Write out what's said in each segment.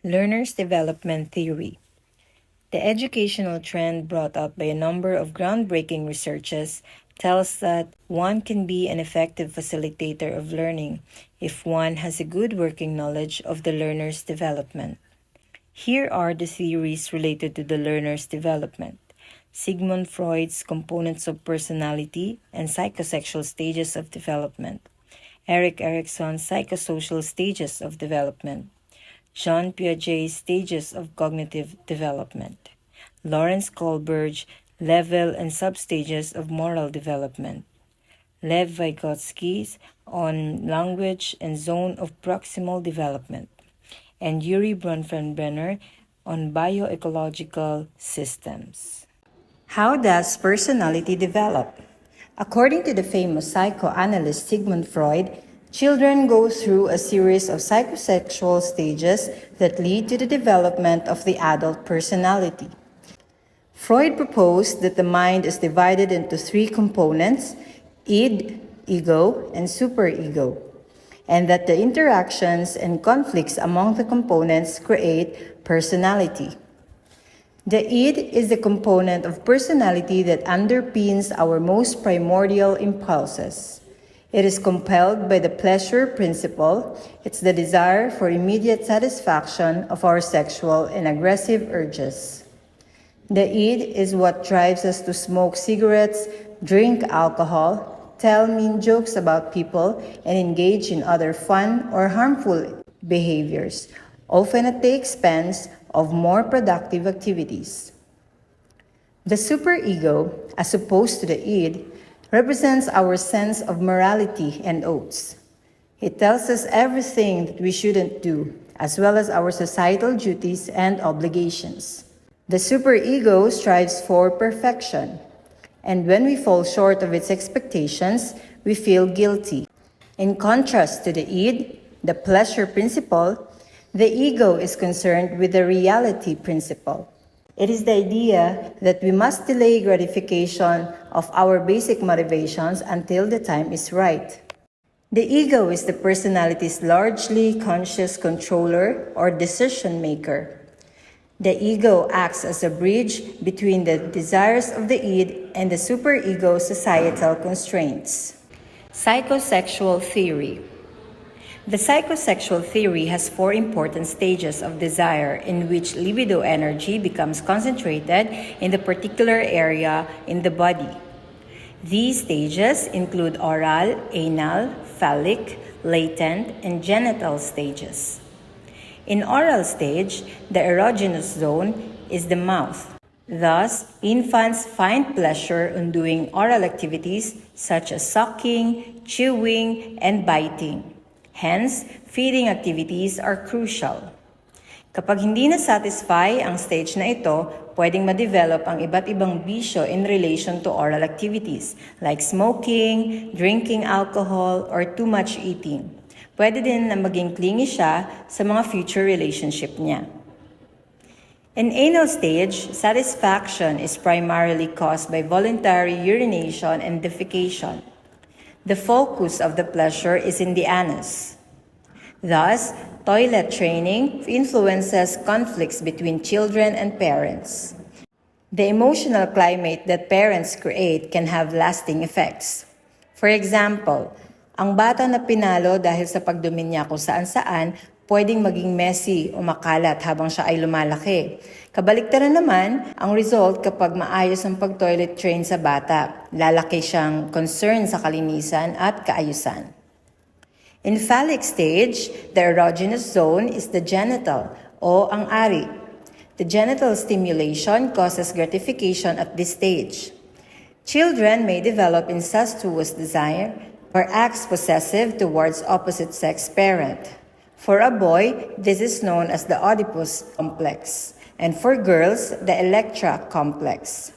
Learner's Development Theory. The educational trend brought up by a number of groundbreaking researches tells that one can be an effective facilitator of learning if one has a good working knowledge of the learner's development. Here are the theories related to the learner's development: Sigmund Freud's components of personality and psychosexual stages of development, Erikson's psychosocial stages of development, Jean Piaget's stages of cognitive development, Lawrence Kohlberg's level and substages of moral development, Lev Vygotsky's on language and zone of proximal development, and Urie Bronfenbrenner on bioecological systems. How does personality develop? According to the famous psychoanalyst Sigmund Freud, children go through a series of psychosexual stages that lead to the development of the adult personality. Freud proposed that the mind is divided into three components: id, ego, and superego, and that the interactions and conflicts among the components create personality. The id is the component of personality that underpins our most primordial impulses. It is compelled by the pleasure principle. It's the desire for immediate satisfaction of our sexual and aggressive urges. The id is what drives us to smoke cigarettes, drink alcohol, tell mean jokes about people, and engage in other fun or harmful behaviors, often at the expense of more productive activities. The superego, as opposed to the id, represents our sense of morality and oaths. It tells us everything that we shouldn't do, as well as our societal duties and obligations. The superego strives for perfection, and when we fall short of its expectations, we feel guilty. In contrast to the id, the pleasure principle, the ego is concerned with the reality principle. It is the idea that we must delay gratification of our basic motivations until the time is right. The ego is the personality's largely conscious controller or decision maker. The ego acts as a bridge between the desires of the id and the superego societal constraints. Psychosexual theory. The psychosexual theory has four important stages of desire in which libido energy becomes concentrated in the particular area in the body. These stages include oral, anal, phallic, latent, and genital stages. In oral stage, the erogenous zone is the mouth. Thus, infants find pleasure in doing oral activities such as sucking, chewing, and biting. Hence, feeding activities are crucial. Kapag hindi na-satisfy ang stage na ito, pwedeng ma-develop ang iba't ibang bisyo in relation to oral activities like smoking, drinking alcohol, or too much eating. Pwede din na maging clingy siya sa mga future relationship niya. In anal stage, satisfaction is primarily caused by voluntary urination and defecation. The focus of the pleasure is in the anus. Thus, toilet training influences conflicts between children and parents. The emotional climate that parents create can have lasting effects. For example, ang bata na pinalo dahil sa pagdumi niya kung saan-saan, pwedeng maging messy o makalat habang siya ay lumalaki. Kabaliktaran naman, ang result kapag maayos ang pag-toilet train sa bata, lalaki siyang concern sa kalinisan at kaayusan. In phallic stage, the erogenous zone is the genital o ang ari. The genital stimulation causes gratification at this stage. Children may develop incestuous desire or acts possessive towards opposite-sex parent. For a boy, this is known as the Oedipus complex, and for girls, the Electra complex.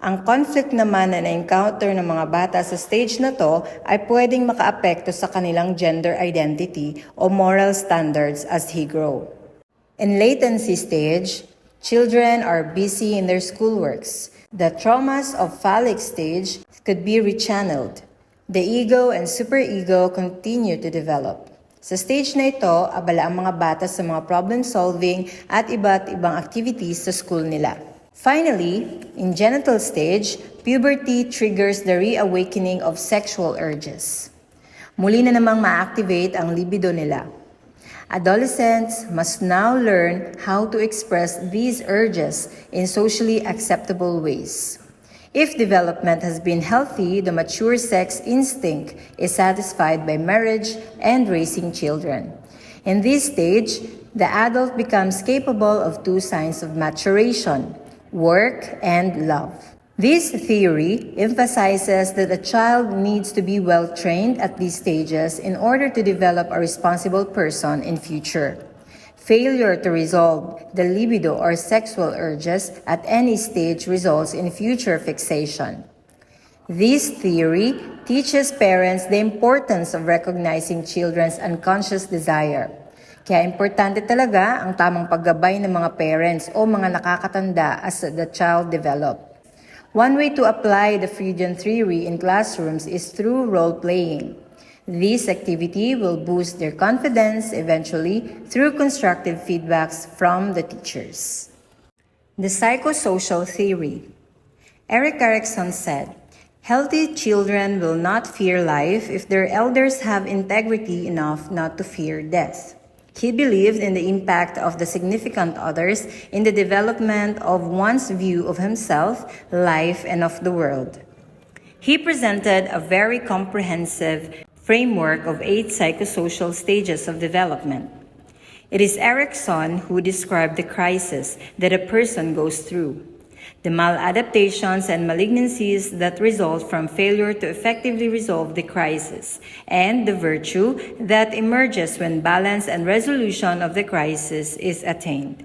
Ang conflict naman na na-encounter ng mga bata sa stage na to ay pwedeng makaapekto sa kanilang gender identity o moral standards as he grow. In latency stage, children are busy in their schoolworks. The traumas of phallic stage could be rechanneled. The ego and superego continue to develop. Sa stage na ito, abala ang mga bata sa mga problem-solving at iba't ibang activities sa school nila. Finally, in genital stage, puberty triggers the reawakening of sexual urges. Muli na namang ma-activate ang libido nila. Adolescents must now learn how to express these urges in socially acceptable ways. If development has been healthy, the mature sex instinct is satisfied by marriage and raising children. In this stage, the adult becomes capable of two signs of maturation: work and love. This theory emphasizes that a child needs to be well trained at these stages in order to develop a responsible person in future. Failure to resolve the libido or sexual urges at any stage results in future fixation. This theory teaches parents the importance of recognizing children's unconscious desire. Kaya importante talaga ang tamang paggabay ng mga parents o mga nakakatanda as the child develops. One way to apply the Freudian theory in classrooms is through role-playing. This activity will boost their confidence eventually through constructive feedbacks from the teachers. The psychosocial theory. Erikson said, "Healthy children will not fear life if their elders have integrity enough not to fear death." He believed in the impact of the significant others in the development of one's view of himself, life, and of the world. He presented a very comprehensive framework of 8 psychosocial stages of development. It is Erikson who described the crisis that a person goes through, the maladaptations and malignancies that result from failure to effectively resolve the crisis, and the virtue that emerges when balance and resolution of the crisis is attained.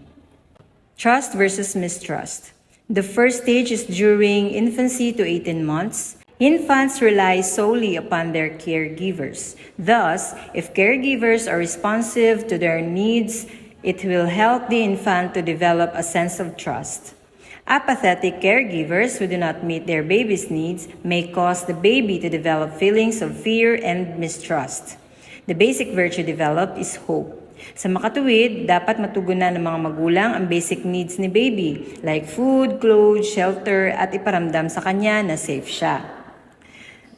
Trust versus mistrust. The first stage is during infancy to 18 months. Infants rely solely upon their caregivers. Thus, if caregivers are responsive to their needs, it will help the infant to develop a sense of trust. Apathetic caregivers who do not meet their baby's needs may cause the baby to develop feelings of fear and mistrust. The basic virtue developed is hope. Sa makatuwid, dapat matugunan ng mga magulang ang basic needs ni baby, like food, clothes, shelter, at iparamdam sa kanya na safe siya.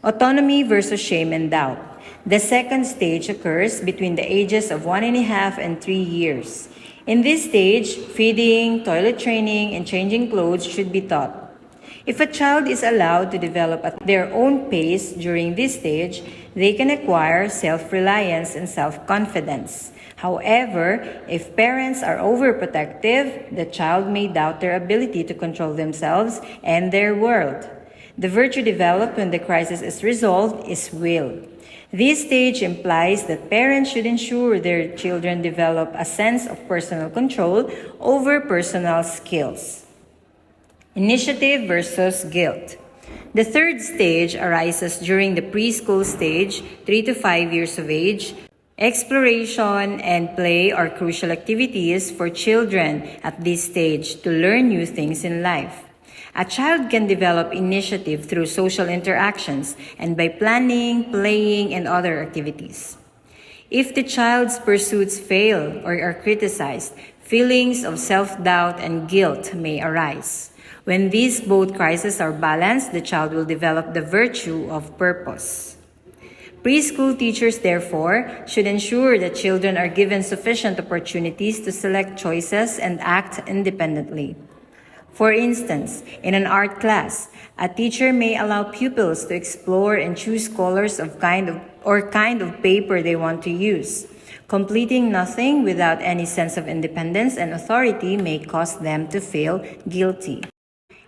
Autonomy versus shame and doubt. The second stage occurs between the ages of 1.5 and 3 years. In this stage, feeding, toilet training, and changing clothes should be taught. If a child is allowed to develop at their own pace during this stage, they can acquire self-reliance and self-confidence. However, if parents are overprotective, the child may doubt their ability to control themselves and their world. The virtue developed when the crisis is resolved is will. This stage implies that parents should ensure their children develop a sense of personal control over personal skills. Initiative versus guilt. The third stage arises during the preschool stage, 3 to 5 years of age. Exploration and play are crucial activities for children at this stage to learn new things in life. A child can develop initiative through social interactions and by planning, playing, and other activities. If the child's pursuits fail or are criticized, feelings of self-doubt and guilt may arise. When these both crises are balanced, the child will develop the virtue of purpose. Preschool teachers, therefore, should ensure that children are given sufficient opportunities to select choices and act independently. For instance, in an art class, a teacher may allow pupils to explore and choose colors of kind of paper they want to use. Completing nothing without any sense of independence and authority may cause them to feel guilty.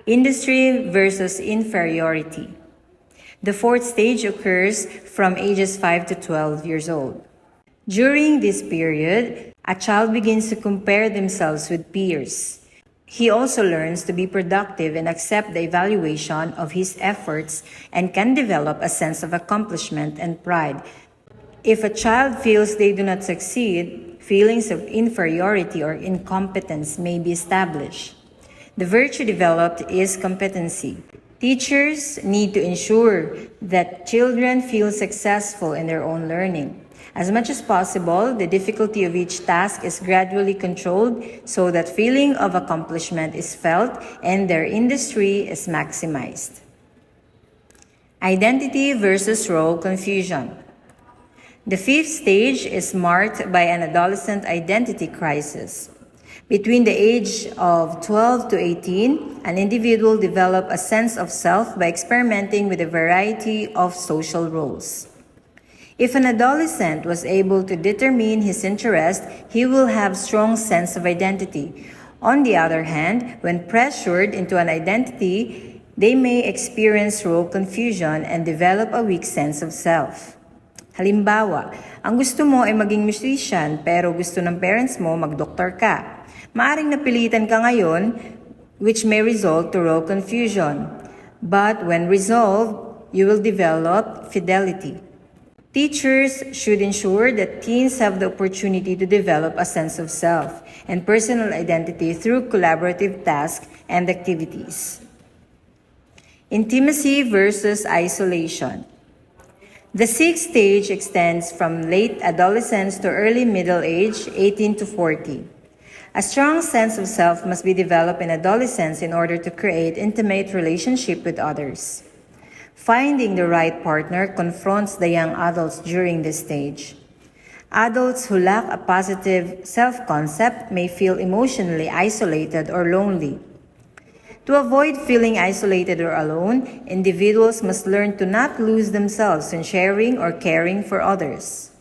Industry versus inferiority. The fourth stage occurs from ages 5 to 12 years old. During this period, a child begins to compare themselves with peers. He also learns to be productive and accept the evaluation of his efforts and can develop a sense of accomplishment and pride. If a child feels they do not succeed, feelings of inferiority or incompetence may be established. The virtue developed is competency. Teachers need to ensure that children feel successful in their own learning. As much as possible, the difficulty of each task is gradually controlled so that feeling of accomplishment is felt and their industry is maximized. Identity versus role confusion. The fifth stage is marked by an adolescent identity crisis. Between the age of 12 to 18, an individual develops a sense of self by experimenting with a variety of social roles. If an adolescent was able to determine his interest, he will have a strong sense of identity. On the other hand, when pressured into an identity, they may experience role confusion and develop a weak sense of self. Halimbawa, ang gusto mo ay maging musician pero gusto ng parents mo mag-doktor ka. Maaring napilitan ka ngayon, which may result to role confusion. But when resolved, you will develop fidelity. Teachers should ensure that teens have the opportunity to develop a sense of self and personal identity through collaborative tasks and activities. Intimacy versus isolation. The sixth stage extends from late adolescence to early middle age, 18 to 40. A strong sense of self must be developed in adolescence in order to create intimate relationship with others. Finding the right partner confronts the young adults during this stage. Adults who lack a positive self-concept may feel emotionally isolated or lonely. To avoid feeling isolated or alone, individuals must learn to not lose themselves in sharing or caring for others.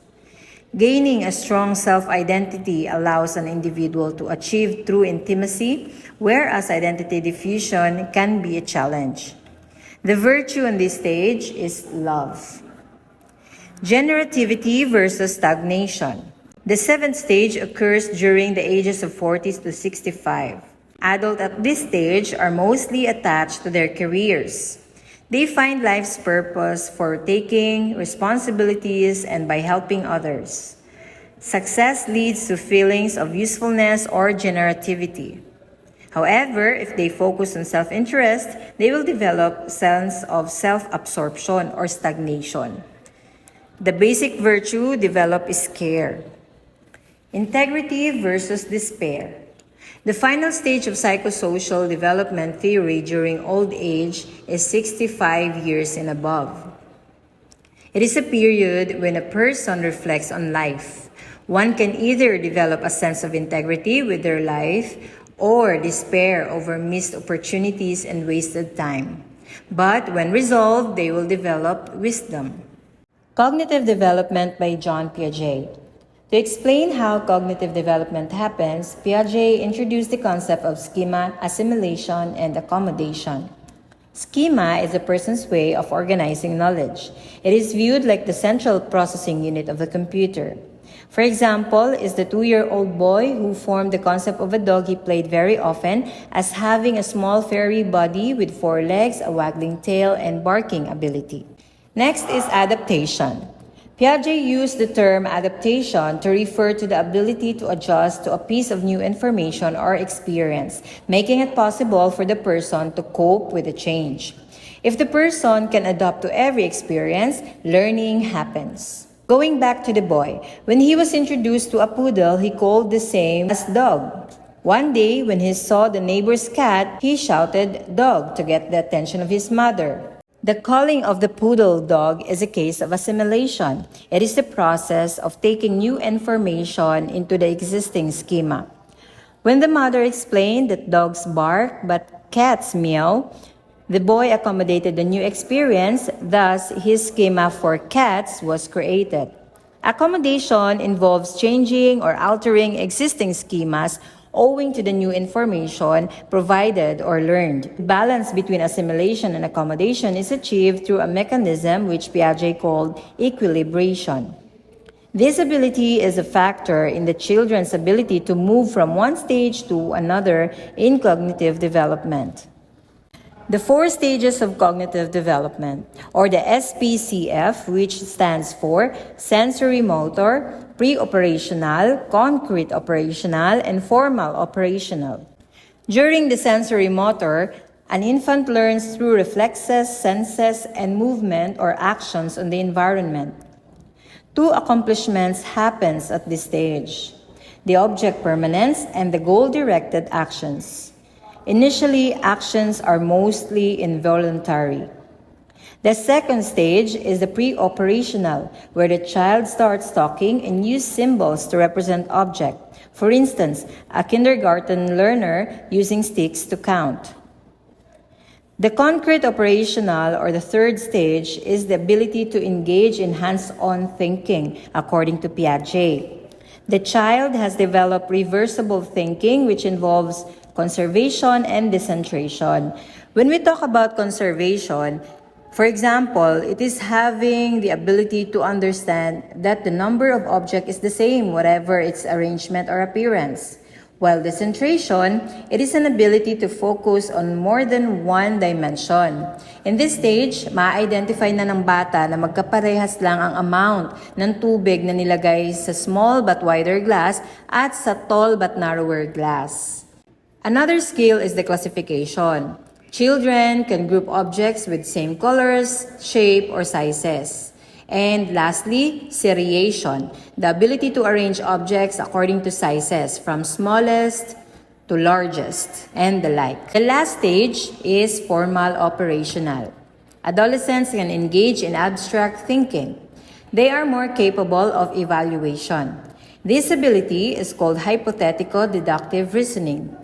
Gaining a strong self-identity allows an individual to achieve true intimacy, whereas identity diffusion can be a challenge. The virtue in this stage is love. Generativity versus stagnation. The seventh stage occurs during the ages of 40 to 65. Adults at this stage are mostly attached to their careers. They find life's purpose for taking responsibilities and by helping others. Success leads to feelings of usefulness or generativity. However, if they focus on self-interest, they will develop a sense of self-absorption or stagnation. The basic virtue developed is care. Integrity versus despair. The final stage of psychosocial development theory during old age is 65 years and above. It is a period when a person reflects on life. One can either develop a sense of integrity with their life or despair over missed opportunities and wasted time. But when resolved, they will develop wisdom. Cognitive development by John Piaget. To explain how cognitive development happens, Piaget introduced the concept of schema, assimilation, and accommodation. Schema is a person's way of organizing knowledge. It is viewed like the central processing unit of a computer. For example, is the 2-year-old boy who formed the concept of a dog he played very often as having a small furry body with 4 legs, a waggling tail, and barking ability. Next is adaptation. Piaget used the term adaptation to refer to the ability to adjust to a piece of new information or experience, making it possible for the person to cope with the change. If the person can adapt to every experience, learning happens. Going back to the boy, when he was introduced to a poodle, he called the same as dog. One day, when he saw the neighbor's cat, he shouted dog to get the attention of his mother. The calling of the poodle dog is a case of assimilation. It is the process of taking new information into the existing schema. When the mother explained that dogs bark but cats meow, the boy accommodated the new experience, thus his schema for cats was created. Accommodation involves changing or altering existing schemas owing to the new information provided or learned. Balance between assimilation and accommodation is achieved through a mechanism which Piaget called equilibration. This ability is a factor in the children's ability to move from one stage to another in cognitive development. The 4 stages of cognitive development, or the SPCF, which stands for sensory motor, pre-operational, concrete operational, and formal operational. During the sensory motor, an infant learns through reflexes, senses, and movement or actions on the environment. Two accomplishments happens at this stage: the object permanence and the goal-directed actions. Initially, actions are mostly involuntary. The second stage is the pre-operational, where the child starts talking and use symbols to represent object. For instance, a kindergarten learner using sticks to count. The concrete operational, or the third stage, is the ability to engage in hands-on thinking, according to Piaget. The child has developed reversible thinking, which involves conservation and decentration. When we talk about conservation, for example, it is having the ability to understand that the number of objects is the same, whatever its arrangement or appearance. While decentration, it is an ability to focus on more than one dimension. In this stage, ma-identify na ng bata na magkaparehas lang ang amount ng tubig na nilagay sa small but wider glass at sa tall but narrower glass. Another skill is the classification. Children can group objects with same colors, shape, or sizes. And lastly, seriation, the ability to arrange objects according to sizes, from smallest to largest, and the like. The last stage is formal operational. Adolescents can engage in abstract thinking. They are more capable of evaluation. This ability is called hypothetical deductive reasoning.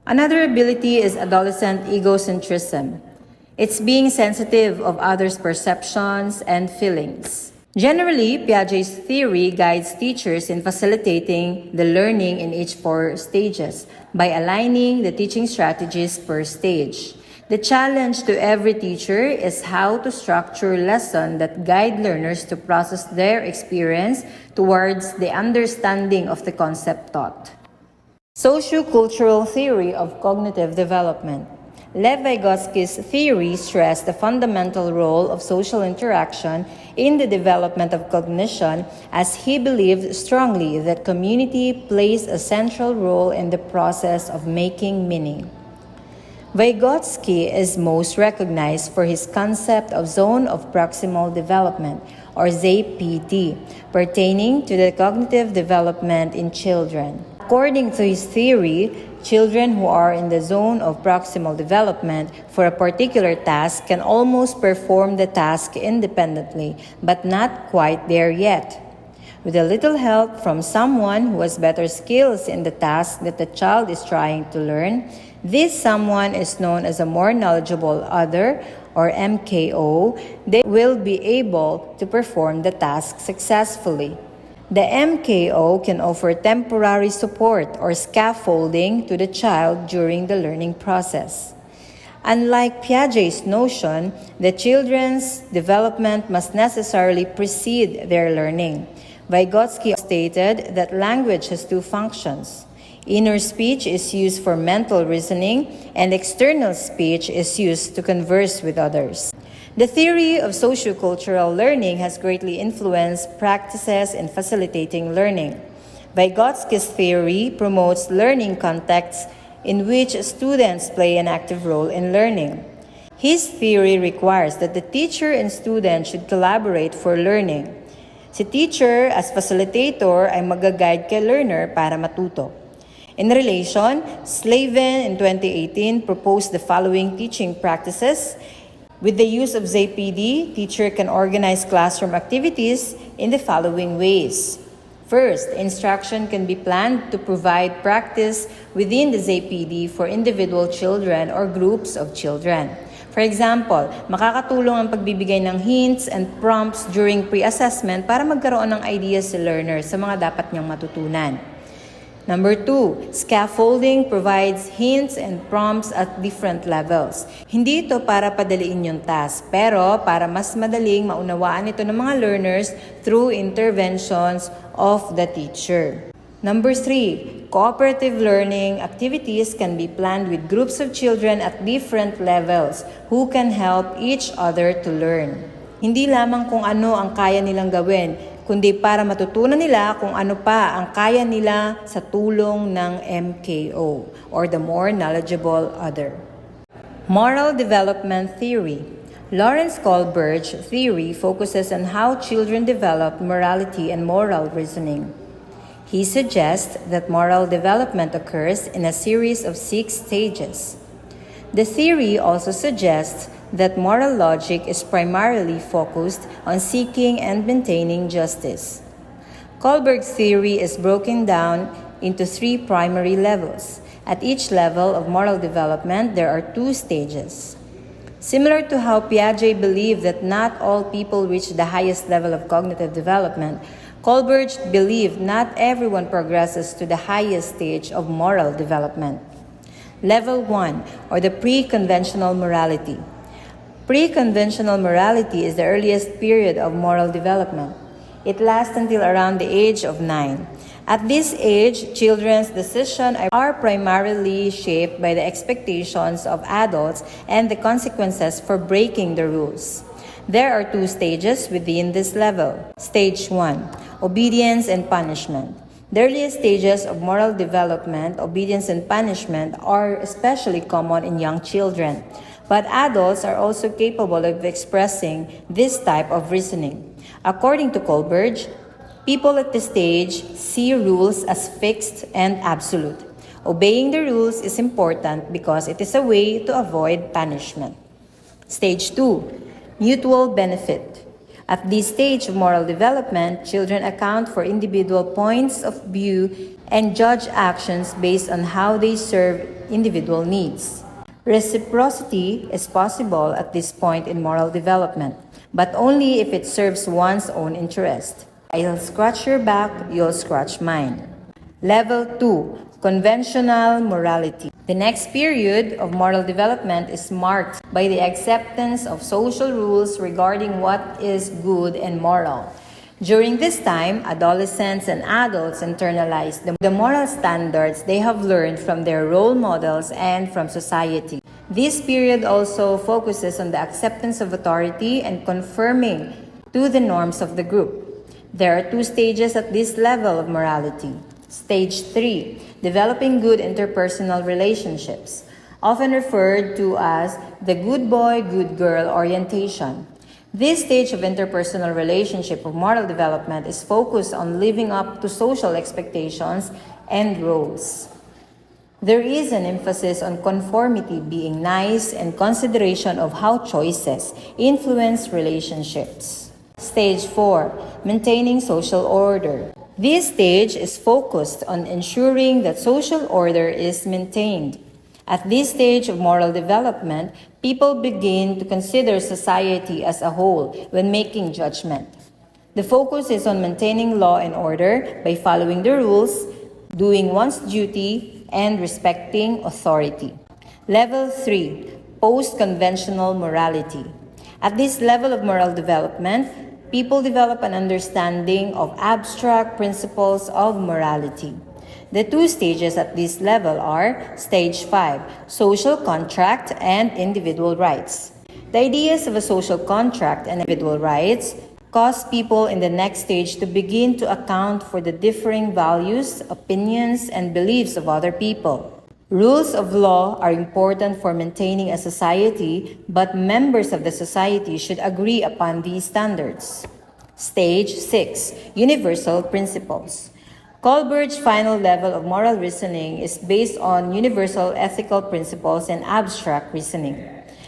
Another ability is adolescent egocentrism. It's being sensitive of others' perceptions and feelings. Generally, Piaget's theory guides teachers in facilitating the learning in each 4 stages by aligning the teaching strategies per stage. The challenge to every teacher is how to structure lessons that guide learners to process their experience towards the understanding of the concept taught. Sociocultural theory of cognitive development. Vygotsky's theory stressed the fundamental role of social interaction in the development of cognition, as he believed strongly that community plays a central role in the process of making meaning. Vygotsky is most recognized for his concept of zone of proximal development, or ZPD, pertaining to the cognitive development in children. According to his theory, children who are in the zone of proximal development for a particular task can almost perform the task independently, but not quite there yet. With a little help from someone who has better skills in the task that the child is trying to learn, this someone is known as a more knowledgeable other, or MKO. They will be able to perform the task successfully. The MKO can offer temporary support or scaffolding to the child during the learning process. Unlike Piaget's notion, the children's development must necessarily precede their learning. Vygotsky stated that language has 2 functions. Inner speech is used for mental reasoning, and external speech is used to converse with others. The theory of sociocultural learning has greatly influenced practices in facilitating learning. Vygotsky's theory promotes learning contexts in which students play an active role in learning. His theory requires that the teacher and student should collaborate for learning. Si teacher as facilitator ay mag-guide kay learner para matuto. In relation, Slavin in 2018 proposed the following teaching practices. With the use of ZPD, teacher can organize classroom activities in the following ways. First, instruction can be planned to provide practice within the ZPD for individual children or groups of children. For example, makakatulong ang pagbibigay ng hints and prompts during pre-assessment para magkaroon ng ideas si learner sa mga dapat niyang matutunan. Number 2, scaffolding provides hints and prompts at different levels. Hindi ito para padaliin yung task, pero para mas madaling maunawaan ito ng mga learners through interventions of the teacher. Number 3, cooperative learning activities can be planned with groups of children at different levels who can help each other to learn. Hindi lamang kung ano ang kaya nilang gawin, kundi para matutunan nila kung ano pa ang kaya nila sa tulong ng MKO, or the more knowledgeable other. Moral development theory. Lawrence Kohlberg's theory focuses on how children develop morality and moral reasoning. He suggests that moral development occurs in a series of 6 stages. The theory also suggests that moral logic is primarily focused on seeking and maintaining justice. Kohlberg's theory is broken down into 3 primary levels. At each level of moral development, there are 2 stages. Similar to how Piaget believed that not all people reach the highest level of cognitive development, Kohlberg believed not everyone progresses to the highest stage of moral development. Level 1, or the pre-conventional morality. Pre-conventional morality is the earliest period of moral development. It lasts until around the age of 9. At this age, children's decisions are primarily shaped by the expectations of adults and the consequences for breaking the rules. There are 2 stages within this level. Stage 1, obedience and punishment. The earliest stages of moral development, obedience and punishment, are especially common in young children. But adults are also capable of expressing this type of reasoning. According to Kohlberg, people at this stage see rules as fixed and absolute. Obeying the rules is important because it is a way to avoid punishment. Stage 2, mutual benefit. At this stage of moral development, children account for individual points of view and judge actions based on how they serve individual needs. Reciprocity is possible at this point in moral development, but only if it serves one's own interest. I'll scratch your back, you'll scratch mine. Level 2, conventional morality. The next period of moral development is marked by the acceptance of social rules regarding what is good and moral. During this time, adolescents and adults internalize the moral standards they have learned from their role models and from society. This period also focuses on the acceptance of authority and conforming to the norms of the group. There are 2 stages at this level of morality. Stage 3, developing good interpersonal relationships, often referred to as the good boy, good girl orientation. This stage of interpersonal relationship of moral development is focused on living up to social expectations and roles. There is an emphasis on conformity being nice and consideration of how choices influence relationships. Stage 4, maintaining social order. This stage is focused on ensuring that social order is maintained. At this stage of moral development, people begin to consider society as a whole when making judgment. The focus is on maintaining law and order by following the rules, doing one's duty, and respecting authority. Level 3, post-conventional morality. At this level of moral development, people develop an understanding of abstract principles of morality. The 2 stages at this level are Stage 5, social contract and individual rights. The ideas of a social contract and individual rights cause people in the next stage to begin to account for the differing values, opinions, and beliefs of other people. Rules of law are important for maintaining a society, but members of the society should agree upon these standards. Stage 6, universal principles. Kohlberg's final level of moral reasoning is based on universal ethical principles and abstract reasoning.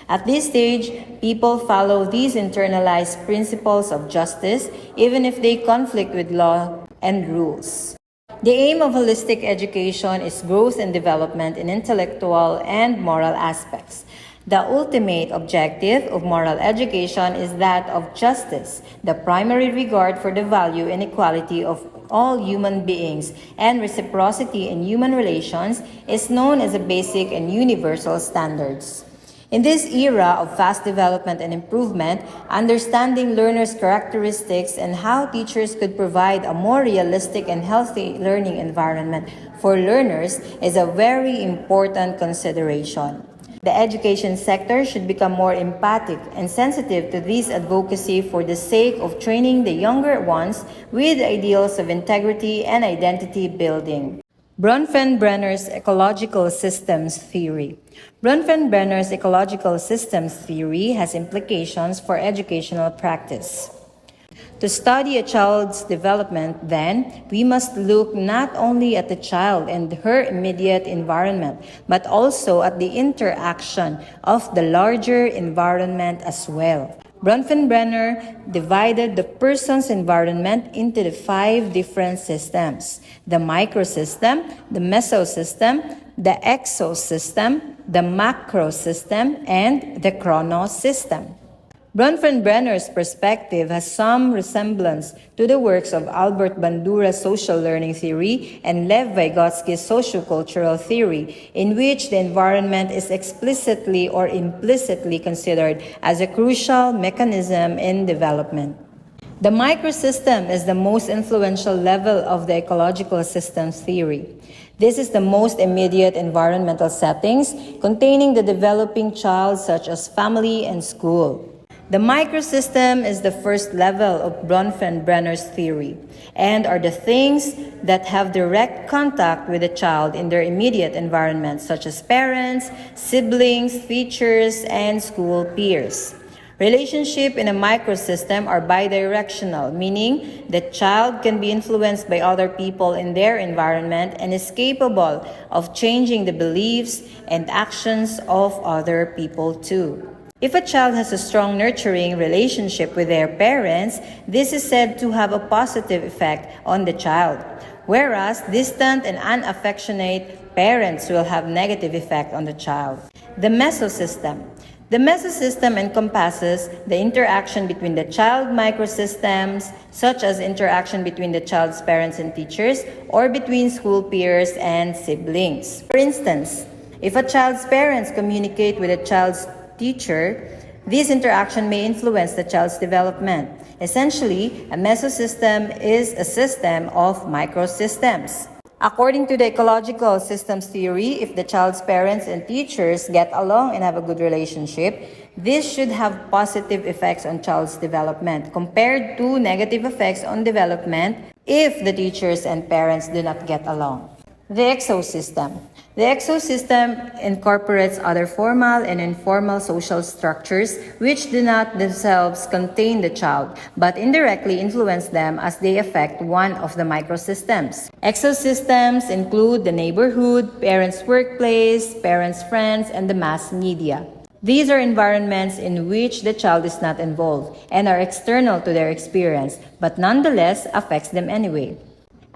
At this stage, people follow these internalized principles of justice even if they conflict with law and rules. The aim of holistic education is growth and development in intellectual and moral aspects. The ultimate objective of moral education is that of justice, the primary regard for the value and equality of all human beings, and reciprocity in human relations is known as the basic and universal standards. In this era of fast development and improvement, understanding learners' characteristics and how teachers could provide a more realistic and healthy learning environment for learners is a very important consideration. The education sector should become more empathic and sensitive to this advocacy for the sake of training the younger ones with ideals of integrity and identity building. Bronfenbrenner's ecological systems theory. Bronfenbrenner's ecological systems theory has implications for educational practice. To study a child's development, then, we must look not only at the child and her immediate environment, but also at the interaction of the larger environment as well. Bronfenbrenner divided the person's environment into the 5 different systems: the microsystem, the mesosystem, the exosystem, the macrosystem, and the chronosystem. Bronfenbrenner's perspective has some resemblance to the works of Albert Bandura's social learning theory and Lev Vygotsky's sociocultural theory, in which the environment is explicitly or implicitly considered as a crucial mechanism in development. The microsystem is the most influential level of the ecological systems theory. This is the most immediate environmental settings containing the developing child, such as family and school. The microsystem is the first level of Bronfenbrenner's theory and are the things that have direct contact with the child in their immediate environment, such as parents, siblings, teachers, and school peers. Relationships in a microsystem are bidirectional, meaning the child can be influenced by other people in their environment and is capable of changing the beliefs and actions of other people too. If a child has a strong nurturing relationship with their parents, this is said to have a positive effect on the child, whereas distant and unaffectionate parents will have negative effect on the child. The mesosystem. The mesosystem encompasses the interaction between the child microsystems, such as interaction between the child's parents and teachers, or between school peers and siblings. For instance, if a child's parents communicate with a child's teacher, this interaction may influence the child's development. Essentially, a mesosystem is a system of microsystems. According to the ecological systems theory, if the child's parents and teachers get along and have a good relationship, this should have positive effects on child's development compared to negative effects on development if the teachers and parents do not get along. The exosystem. The exosystem incorporates other formal and informal social structures which do not themselves contain the child, but indirectly influence them as they affect one of the microsystems. Exosystems include the neighborhood, parents' workplace, parents' friends, and the mass media. These are environments in which the child is not involved and are external to their experience, but nonetheless affects them anyway.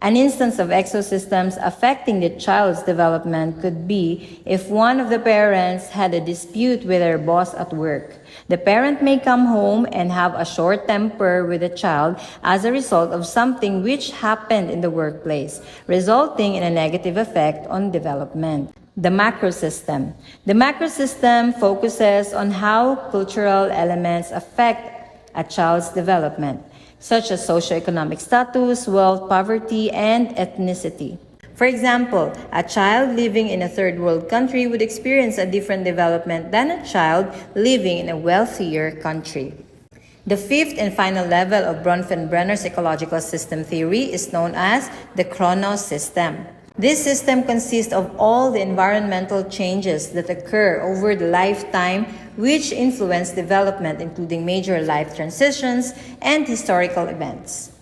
An instance of exosystems affecting the child's development could be if one of the parents had a dispute with their boss at work. The parent may come home and have a short temper with the child as a result of something which happened in the workplace, resulting in a negative effect on development. The macrosystem. The macrosystem focuses on how cultural elements affect a child's development, such as socioeconomic status, wealth, poverty, and ethnicity. For example, a child living in a third world country would experience a different development than a child living in a wealthier country. The fifth and final level of Bronfenbrenner's ecological system theory is known as the chronosystem. This system consists of all the environmental changes that occur over the lifetime which influence development, including major life transitions and historical events.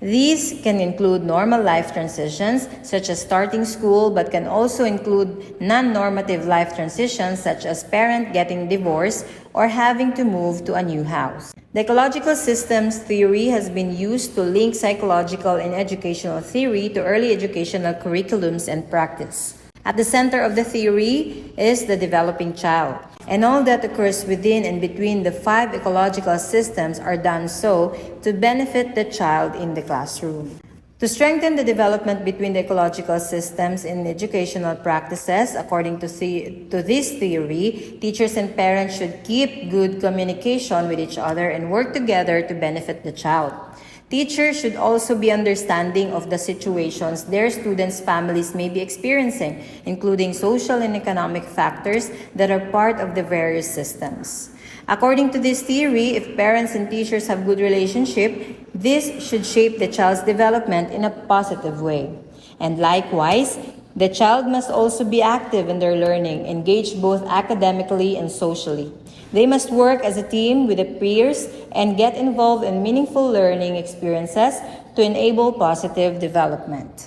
These can include normal life transitions, such as starting school, but can also include non-normative life transitions, such as parent getting divorced or having to move to a new house. The ecological systems theory has been used to link psychological and educational theory to early educational curriculums and practice. At the center of the theory is the developing child, and all that occurs within and between the 5 ecological systems are done so to benefit the child in the classroom. To strengthen the development between the ecological systems in educational practices, according to this theory, teachers and parents should keep good communication with each other and work together to benefit the child. Teachers should also be understanding of the situations their students' families may be experiencing, including social and economic factors that are part of the various systems. According to this theory, if parents and teachers have good relationship, this should shape the child's development in a positive way. And likewise, The child must also be active in their learning, engaged both academically and socially. They must work as a team with their peers and get involved in meaningful learning experiences to enable positive development.